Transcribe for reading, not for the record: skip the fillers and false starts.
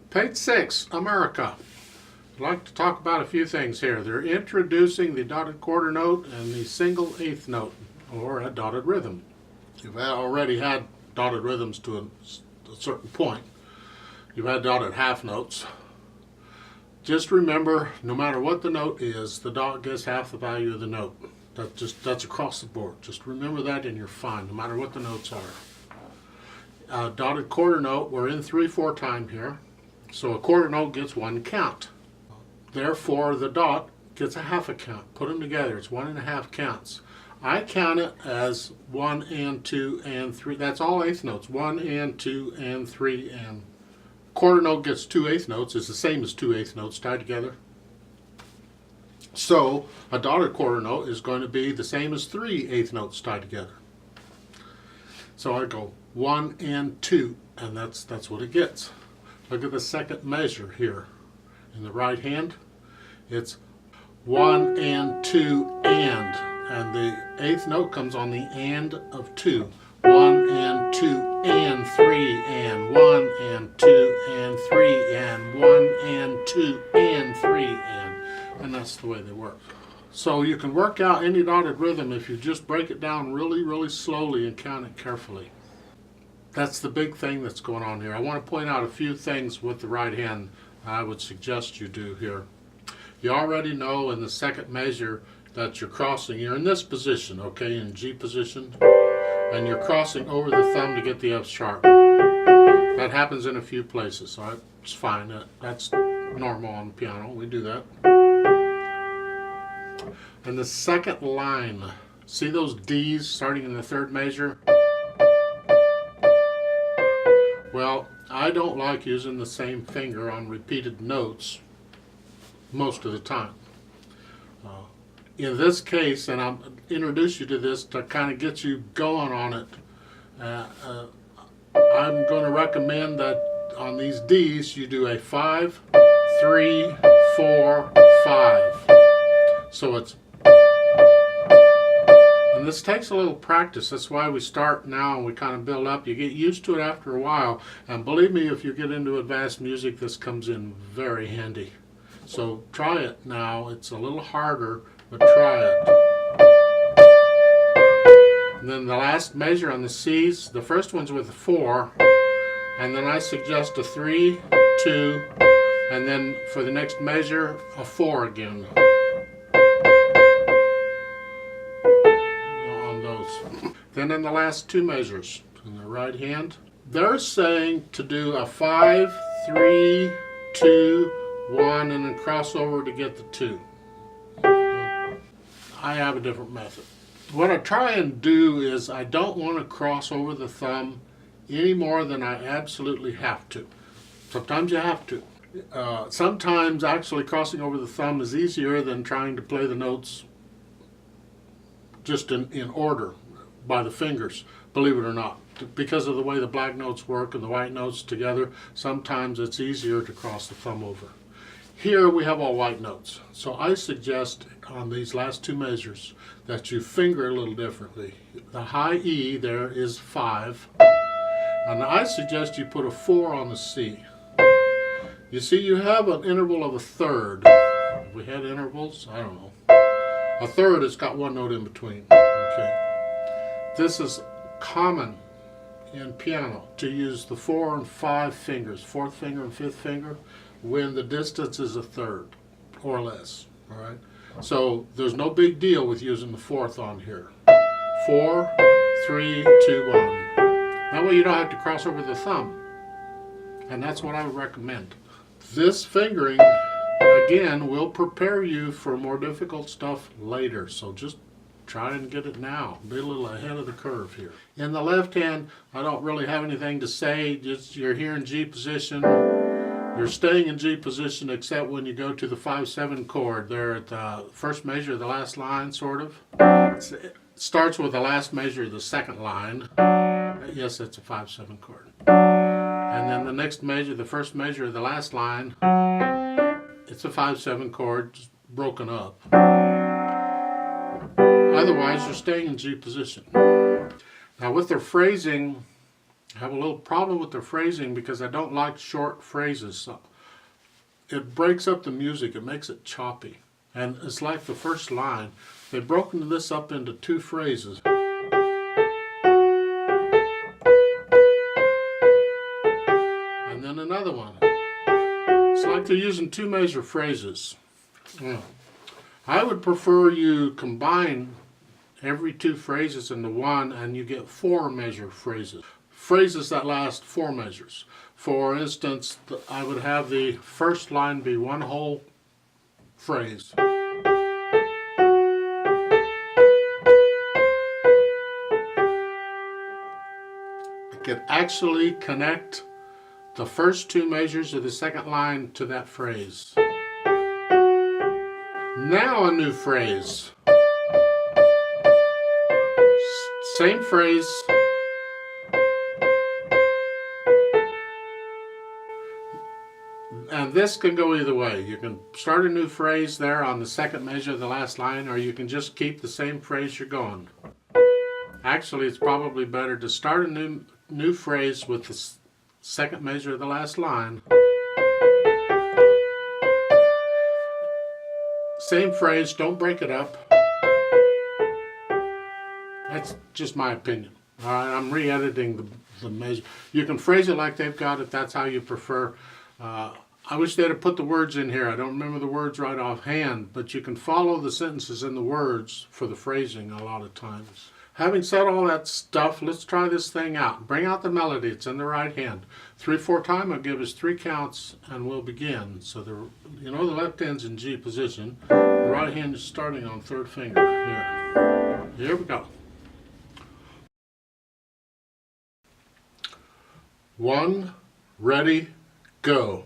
Page 6, America. I'd like to talk about a few things here. They're introducing the dotted quarter note and the single eighth note, or a dotted rhythm. You've already had dotted rhythms to a certain point. You've had dotted half notes. Just remember, no matter what the note is, the dot gets half the value of the note. That's across the board. Just remember that and you're fine, no matter what the notes are. Dotted quarter note, we're in 3/4 time here. So a quarter note gets one count. Therefore, the dot gets a half a count. Put them together, it's 1.5 counts. I count it as 1 and 2 and 3. That's all eighth notes. 1 and 2 and 3 and quarter note gets 2 eighth notes. It's the same as 2 eighth notes tied together. So a dotted quarter note is going to be the same as 3 eighth notes tied together. So I go 1 and 2, and that's what it gets. Look at the second measure here. In the right hand, it's 1 and 2 and the eighth note comes on the and of 2. 1 and 2 and 3 and 1 and 2 and 3 and 1 and 2 and 3 and that's the way they work. So you can work out any dotted rhythm if you just break it down really, really slowly and count it carefully. That's the big thing that's going on here. I want to point out a few things with the right hand I would suggest you do here. You already know in the second measure that you're crossing. You're in this position, okay, in G position, and you're crossing over the thumb to get the F sharp. That happens in a few places, so it's fine. That's normal on the piano. We do that. And the second line, see those D's starting in the third measure? Well, I don't like using the same finger on repeated notes most of the time. In this case, and I'll introduce you to this to kind of get you going on it, I'm going to recommend that on these D's you do a 5, 3, 4, 5. So it's, and this takes a little practice. That's why we start now and we kind of build up. You get used to it after a while, and believe me, if you get into advanced music, this comes in very handy. So try it now. It's a little harder, but try it. And then the last measure on the C's, the first one's with a 4, and then I suggest a 3, 2, and then for the next measure, a 4 again. On those. Then in the last two measures, in the right hand, they're saying to do a 5, 3, 2, 1, and then cross over to get the 2. I have a different method. What I try and do is I don't want to cross over the thumb any more than I absolutely have to. Sometimes you have to. Sometimes actually crossing over the thumb is easier than trying to play the notes just in order by the fingers, believe it or not. Because of the way the black notes work and the white notes together, sometimes it's easier to cross the thumb over. Here we have all white notes, so I suggest on these last two measures that you finger a little differently. The high E there is 5, and I suggest you put a 4 on the C. You see, you have an interval of a third. If we had intervals, I don't know. A third has got one note in between. Okay. This is common in piano to use the 4 and 5 fingers, 4th finger and 5th finger, when the distance is a third or less. All right. So there's no big deal with using the 4th on here. 4, 3, 2, 1. That way you don't have to cross over the thumb, and that's what I would recommend. This fingering, again, will prepare you for more difficult stuff later, so just try and get it now. Be a little ahead of the curve here. In the left hand, I don't really have anything to say. Just you're here in G position. You're staying in G position except when you go to the 5/7 chord. There at the first measure of the last line, sort of. It starts with the last measure of the second line. Yes, it's a 5/7 chord. And then the next measure, the first measure of the last line, it's a 5/7 chord, just broken up. Otherwise, you're staying in G position. Now with their phrasing, I have a little problem with the phrasing because I don't like short phrases. So it breaks up the music, it makes it choppy. And it's like the first line. They've broken this up into two phrases. And then another one. It's like they're using two measure phrases. I would prefer you combine every two phrases into one and you get four measure phrases. Phrases that last four measures. For instance, I would have the first line be one whole phrase. I could actually connect the first two measures of the second line to that phrase. Now a new phrase. Same phrase. And this can go either way. You can start a new phrase there on the second measure of the last line, or you can just keep the same phrase you're going. Actually, it's probably better to start a new phrase with the second measure of the last line. Same phrase, don't break it up. That's just my opinion. All right, I'm re-editing the measure. You can phrase it like they've got it. That's how you prefer. I wish they'd have put the words in here. I don't remember the words right offhand, but you can follow the sentences in the words for the phrasing a lot of times. Having said all that stuff, let's try this thing out. Bring out the melody. It's in the right hand. 3/4 time, I'll give us 3 counts, and we'll begin. So the left hand's in G position. The right hand is starting on third finger. Here we go. 1, ready, go.